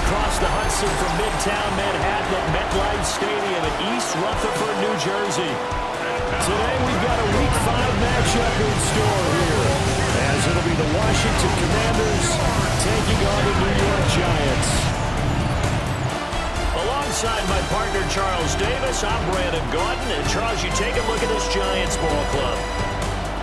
across the Hudson from Midtown Manhattan at MetLife Stadium in East Rutherford, New Jersey. Today we've got a Week 5 matchup in store here, as it'll be the Washington Commanders taking on the New York Giants. Alongside my partner Charles Davis, I'm Brandon Gaudin. And Charles, you take a look at this Giants ball club.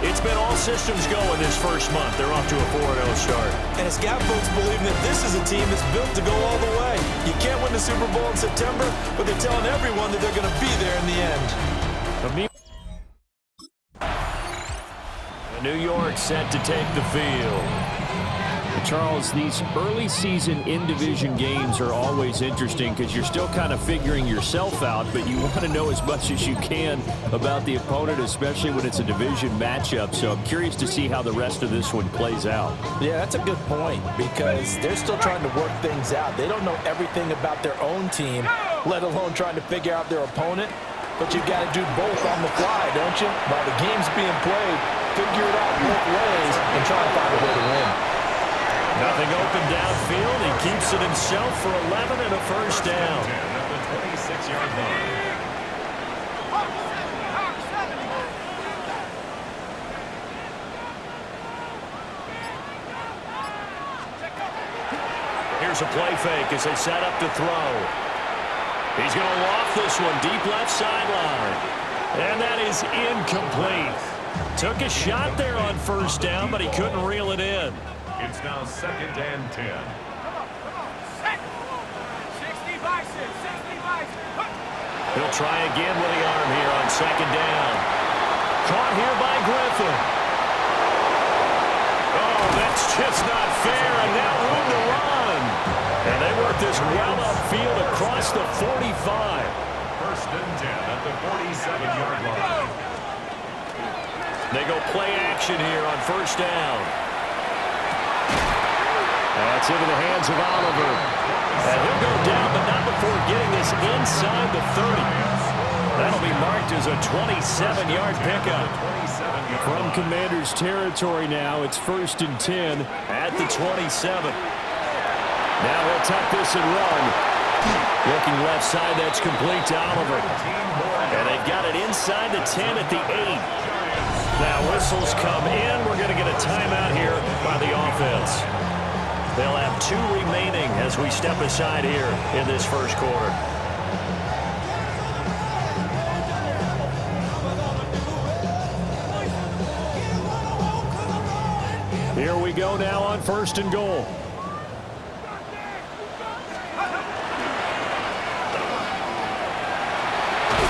It's been all systems go in this first month. They're off to a 4-0 start. And it's got folks believing that this is a team that's built to go all the way. You can't win the Super Bowl in September, but they're telling everyone that they're going to be there in the end. New York set to take the field. Charles, these early season in-division games are always interesting because you're still kind of figuring yourself out, but you want to know as much as you can about the opponent, especially when it's a division matchup. So I'm curious to see how the rest of this one plays out. Yeah, that's a good point because they're still trying to work things out. They don't know everything about their own team, let alone trying to figure out their opponent. But you've got to do both on the fly, don't you? While the game's being played, figure it out both ways and try to find a way to win. Nothing open downfield. He keeps it himself for 11 and a first down. At the 26-yard line. Here's a play fake as they set up to throw. He's going to loft this one deep left sideline. And that is incomplete. Took a shot there on first down, but he couldn't reel it in. It's now 2nd and 10. He'll try again with the arm here on 2nd down. Caught here by Griffin. Oh, that's just not fair, and now room to run. And they work this well upfield across the 45. 1st and 10 at the 47-yard line. They go play action here on first down. That's into the hands of Oliver. And he'll go down, but not before getting this inside the 30. That'll be marked as a 27-yard pickup. From Commanders territory now, it's 1st and 10 at the 27. Now he'll tuck this and run. Looking left side, that's complete to Oliver. And they've got it inside the 10 at the 8. Now whistles come in. We're going to get a timeout here by the offense. They'll have 2 remaining as we step aside here in this first quarter. Here we go now on 1st and goal.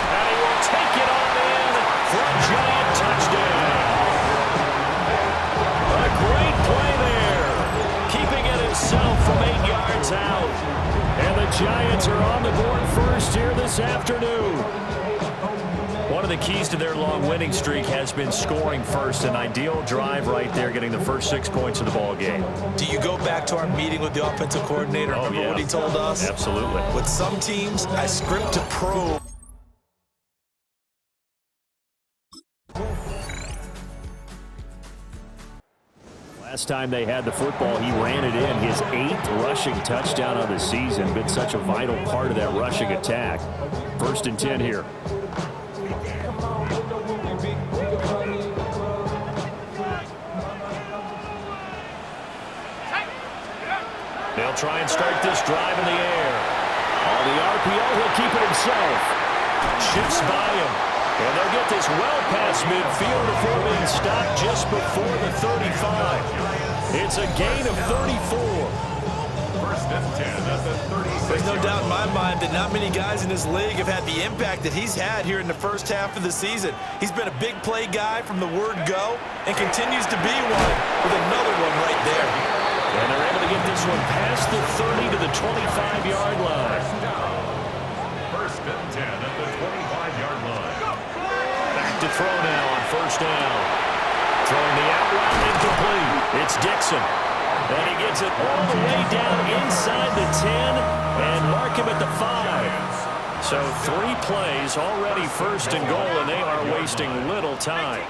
And he will take it on in for a Giant touchdown. A great play there. Keeping it himself from 8 yards out. And the Giants are on the board first here this afternoon. One of the keys to their long winning streak has been scoring first. An ideal drive right there, getting the first 6 points of the ball game. Do you go back to our meeting with the offensive coordinator? Remember what he told us? Absolutely. With some teams, I script to probe. Last time they had the football, he ran it in. His 8th rushing touchdown of the season. Been such a vital part of that rushing attack. 1st and 10 here. They'll try and start this drive in the air. On the RPO, he'll keep it himself. Shifts by him. And they'll get this well past midfield before being stopped just before the 35. It's a gain of 34. 1st and 10 at the 36. There's no doubt in my mind that not many guys in this league have had the impact that he's had here in the first half of the season. He's been a big play guy from the word go and continues to be one with another one right there. And they're able to get this one past the 30 to the 25-yard line. 1st and 10 at the 25-yard line. Back to throw now on first down. Throwing the out route incomplete. It's Dixon. And he gets it all the way down inside the 10 and mark him at the 5. So 3 plays already 1st and goal, and they are wasting little time.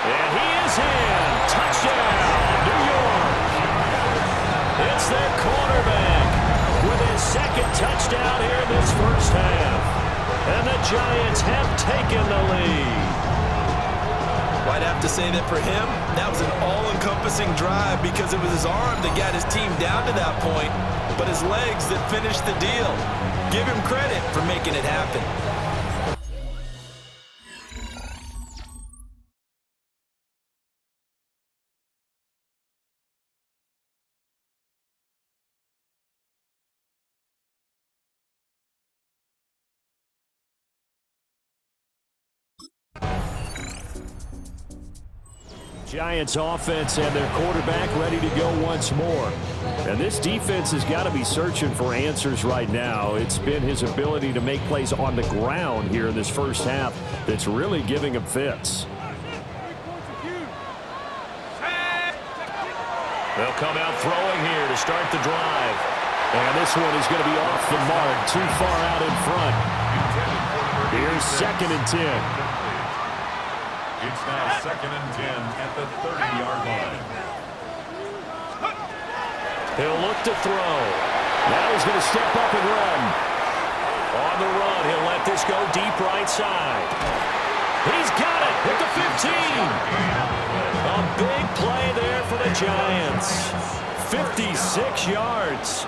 And he is in. Touchdown, New York. And the Giants have taken the lead. I'd have to say that for him, that was an all-encompassing drive because it was his arm that got his team down to that point, but his legs that finished the deal. Give him credit for making it happen. Giants offense and their quarterback ready to go once more. And this defense has got to be searching for answers right now. It's been his ability to make plays on the ground here in this first half that's really giving him fits. They'll come out throwing here to start the drive. And this one is going to be off the mark, too far out in front. Here's 2nd and 10. It's now 2nd and 10 at the 30-yard line. He'll look to throw. Now he's going to step up and run. On the run, he'll let this go deep right side. He's got it at the 15. A big play there for the Giants. 56 yards.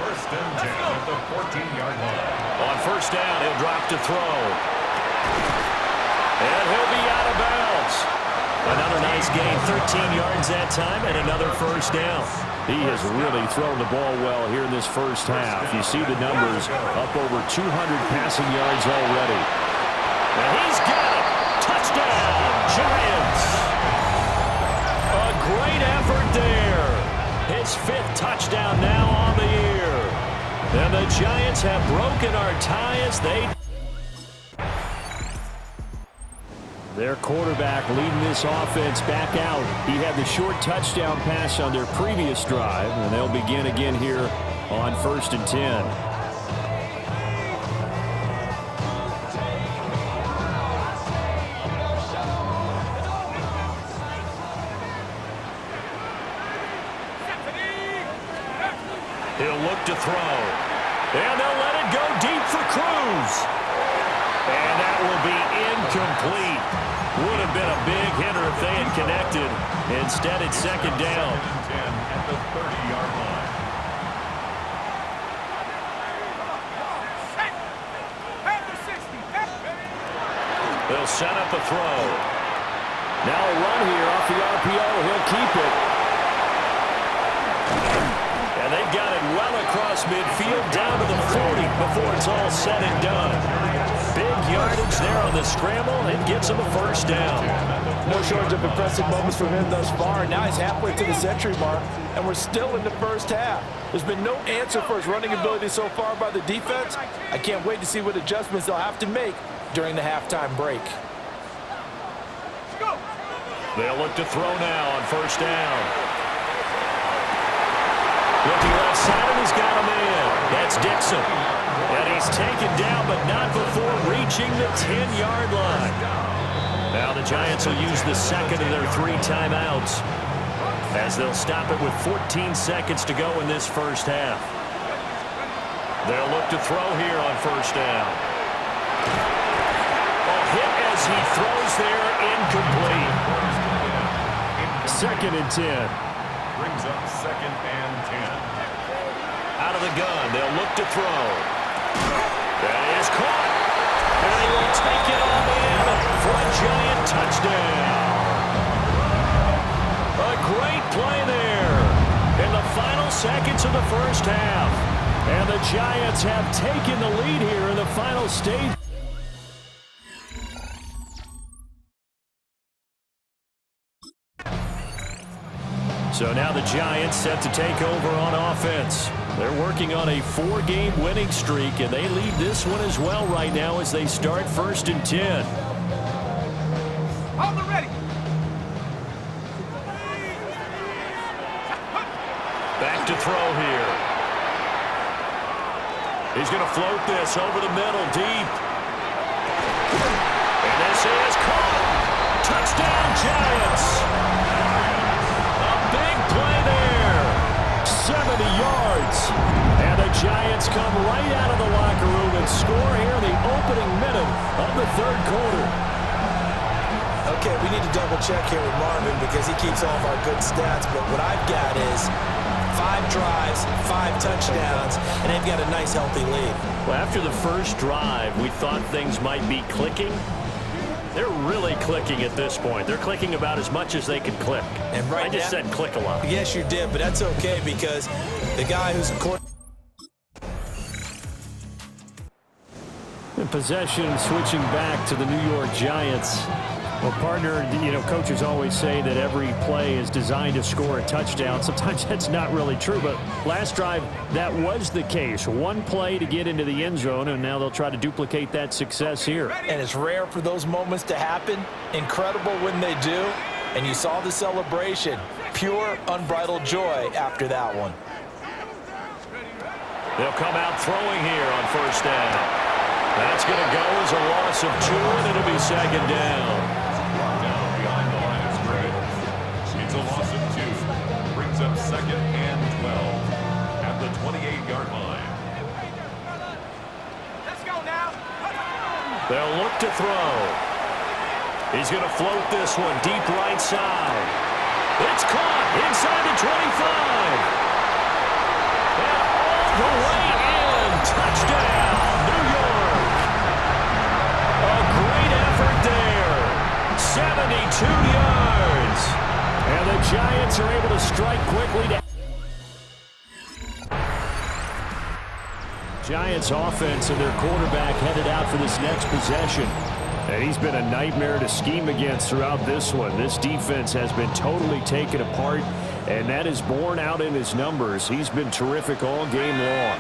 1st and 10 at the 14-yard line. On 1st down, he'll drop to throw. And he'll be out of bounds. Another nice gain, 13 yards that time, and another 1st down. He has really thrown the ball well here in this first half. You see the numbers, up over 200 passing yards already. And he's got it. Touchdown, Giants. A great effort there. His 5th touchdown now on the year. And the Giants have broken our tie as they... Their quarterback leading this offense back out. He had the short touchdown pass on their previous drive, and they'll begin again here on 1st and 10. He'll look to throw. And they'll let it go deep for Cruz. And that will be incomplete. Would have been a big hitter if they had connected. Instead, it's 2nd down. 2nd and 10 at the 30-yard line. They'll set up a throw. Now a run here off the RPO. He'll keep it. And they've got it well across midfield down to the 40 before it's all said and done. Big yardage there on the scramble and gets him a 1st down. No shortage of impressive moments from him thus far. Now he's halfway to the century mark, and we're still in the first half. There's been no answer for his running ability so far by the defense. I can't wait to see what adjustments they'll have to make during the halftime break. They'll look to throw now on 1st down. Looking left side, and he's got him in. That's Dixon. And he's taken down, but not before reaching the 10-yard line. Now the Giants will use the 2nd of their 3 timeouts as they'll stop it with 14 seconds to go in this first half. They'll look to throw here on 1st down. A hit as he throws there, incomplete. 2nd and 10. Brings up 2nd and 10. Out of the gun, they'll look to throw. That is caught. And he will take it all in for a Giant touchdown. A great play there in the final seconds of the first half. And the Giants have taken the lead here in the final stage. So now the Giants set to take over on offense. They're working on a 4-game winning streak, and they lead this one as well right now as they start 1st and 10. On the ready. Back to throw here. He's going to float this over the middle deep. And this is caught. Touchdown, Giants. Big play there. 70 yards. And the Giants come right out of the locker room and score here in the opening minute of the third quarter. Okay, we need to double check here with Marvin because he keeps all of our good stats, but what I've got is 5 drives, 5 touchdowns, and they've got a nice, healthy lead. Well, after the first drive, we thought things might be clicking. They're really clicking at this point. They're clicking about as much as they can click. And right I just said click a lot. Yes, you did, but that's okay because the guy who's a quarterback. In possession, switching back to the New York Giants. Well, partner, coaches always say that every play is designed to score a touchdown. Sometimes that's not really true, but last drive, that was the case. One play to get into the end zone, and now they'll try to duplicate that success here. And it's rare for those moments to happen. Incredible when they do. And you saw the celebration. Pure, unbridled joy after that one. They'll come out throwing here on first down. That's going to go as a loss of 2, and it'll be second down. Behind the line of scrimmage. It's a loss of 2. Brings up 2nd and 12 at the 28-yard line. Let's go now. They'll look to throw. He's going to float this one deep right side. It's caught inside the 25. And all the way in. Touchdown, New York. A great effort there. 72 yards. And the Giants are able to strike quickly to Giants offense and their quarterback headed out for this next possession. And he's been a nightmare to scheme against throughout this one. This defense has been totally taken apart, and that is borne out in his numbers. He's been terrific all game long.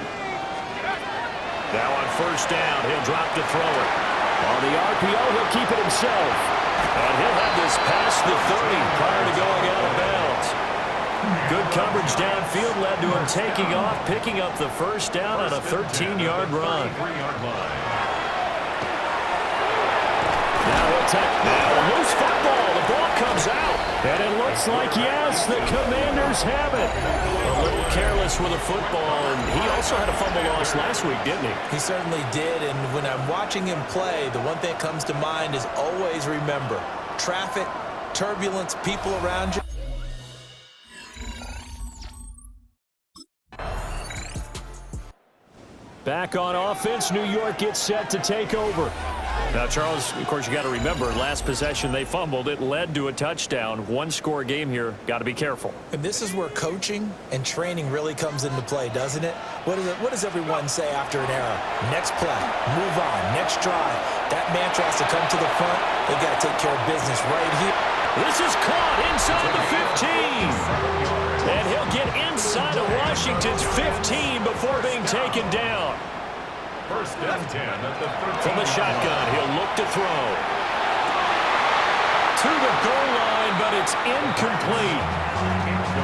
Now on first down, he'll drop to throw it. On the RPO, he'll keep it himself. And he'll have this past the 30 prior to going out of bounds. Good coverage downfield led to him taking off, picking up the first down on a 13-yard run. Now a loose football. The ball comes out. And it looks like, yes, the Commanders have it. A little careless with a football, and he also had a fumble loss last week, didn't he? He certainly did, and when I'm watching him play, the one thing that comes to mind is always remember, traffic, turbulence, people around you. Back on offense, New York gets set to take over. Now, Charles, of course, you got to remember, last possession they fumbled. It led to a touchdown. One-score game here. Got to be careful. And this is where coaching and training really comes into play, doesn't it? What does everyone say after an error? Next play, move on, next drive. That mantra has to come to the front. They've got to take care of business right here. This is caught inside the 15. And he'll get inside of Washington's 15 before being taken down. First and 10 at the 13. From the shotgun, he'll look to throw. To the goal line, but it's incomplete.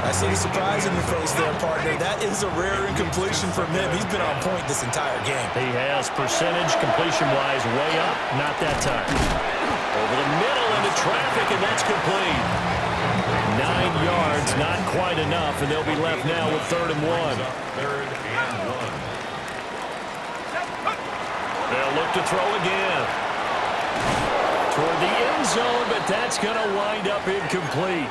I see the surprise in your face there, partner. That is a rare incompletion from him. He's been on point this entire game. He has percentage completion-wise way up. Not that time. Over the middle into traffic, and that's complete. 9 yards, not quite enough, and they'll be left now with 3rd and 1. 3rd and 1. They'll look to throw again. Toward the end zone, but that's going to wind up incomplete.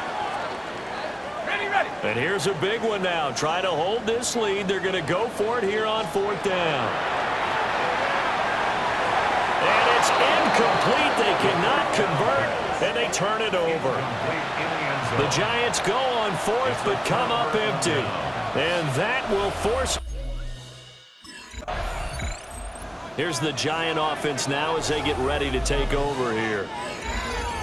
Ready. And here's a big one now. Try to hold this lead. They're going to go for it here on 4th down. And it's incomplete. They cannot convert, and they turn it over. The Giants go on 4th, but come up empty. And that will force... Here's the Giant offense now as they get ready to take over here.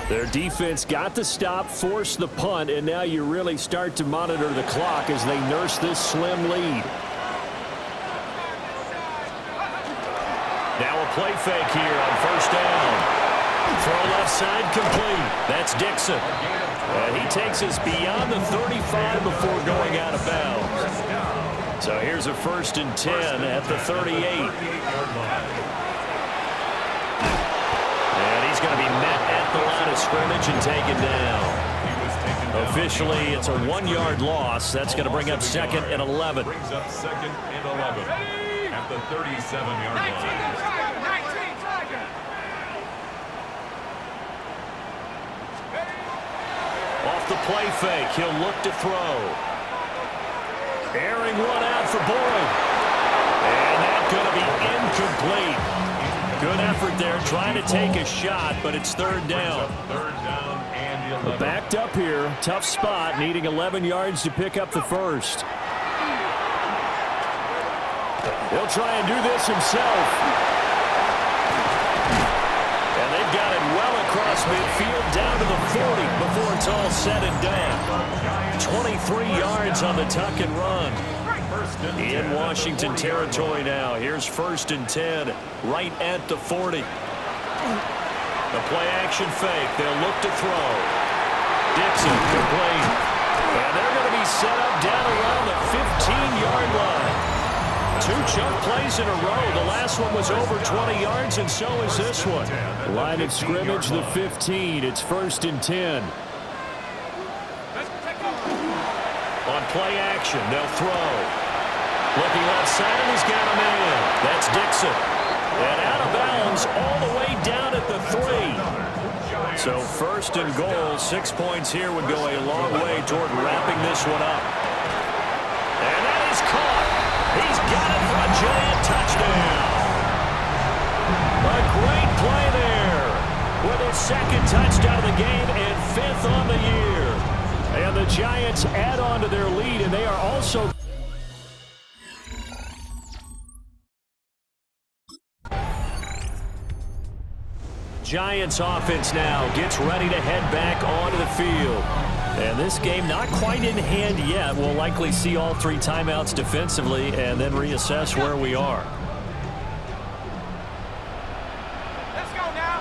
Their defense got the stop, forced the punt, and now you really start to monitor the clock as they nurse this slim lead. Now a play fake here on first down. Throw left side complete. That's Dixon. And he takes us beyond the 35 before going out of bounds. So here's a 1st and 10 at the 38. And he's going to be met at the line of scrimmage and taken down. Officially, it's a 1-yard loss. That's going to bring up 2nd and 11. Brings up 2nd and 11 at the 37-yard line. Off the play fake, he'll look to throw. Airing one out for Boyd. And that's going to be incomplete. Good effort there, trying to take a shot, but it's 3rd down. 3rd down and 11. Backed up here, tough spot, needing 11 yards to pick up the first. He'll try and do this himself. And they've got it well across midfield down to the 40 before it's all said and done. 23 yards on the tuck and run. In Washington territory now. Here's 1st and 10 right at the 40. The play action fake. They'll look to throw. Dixon complete. And they're going to be set up down around the 15-yard line. 2 chunk plays in a row. The last one was over 20 yards, and so is this one. Line of scrimmage, the 15. It's 1st and 10. On play action, they'll throw. Looking left side, and he's got a man. That's Dixon. And out of bounds all the way down at the 3. So 1st and goal, 6 points here would go a long way toward wrapping this one up. And that is caught. He's got it for a giant touchdown. A great play there with his 2nd touchdown of the game and 5th on the year. And the Giants add on to their lead, and they are also... Giants offense now gets ready to head back onto the field. And this game not quite in hand yet. We'll likely see all 3 timeouts defensively and then reassess where we are. Let's go now.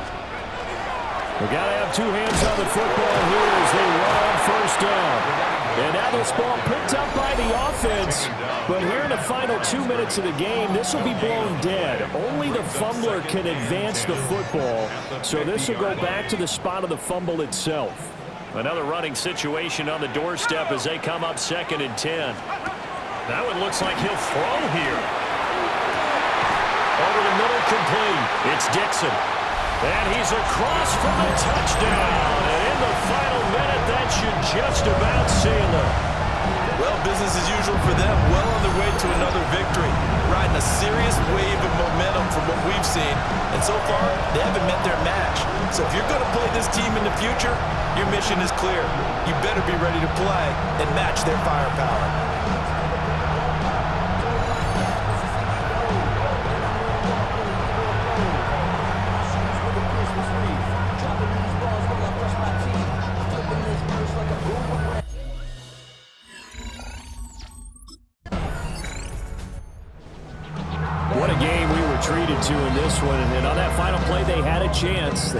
We got to have 2 hands on the football here as they run on 1st down. And now this ball picked up by the offense. But here in the final 2 minutes of the game, this will be blown dead. Only the fumbler can advance the football. So this will go back to the spot of the fumble itself. Another running situation on the doorstep as they come up 2nd and 10. That one looks like he'll throw here. Over the middle, complete. It's Dixon. And he's across for the touchdown. And in the final minute, that should just about seal it. Well, business as usual for them. Well on their way to another victory. Riding a serious wave of momentum from what we've seen. And so far, they haven't met their match. So if you're going to play this team in the future, your mission is clear. You better be ready to play and match their firepower. What a game we were treated to in this one. And on that final play, they had a chance.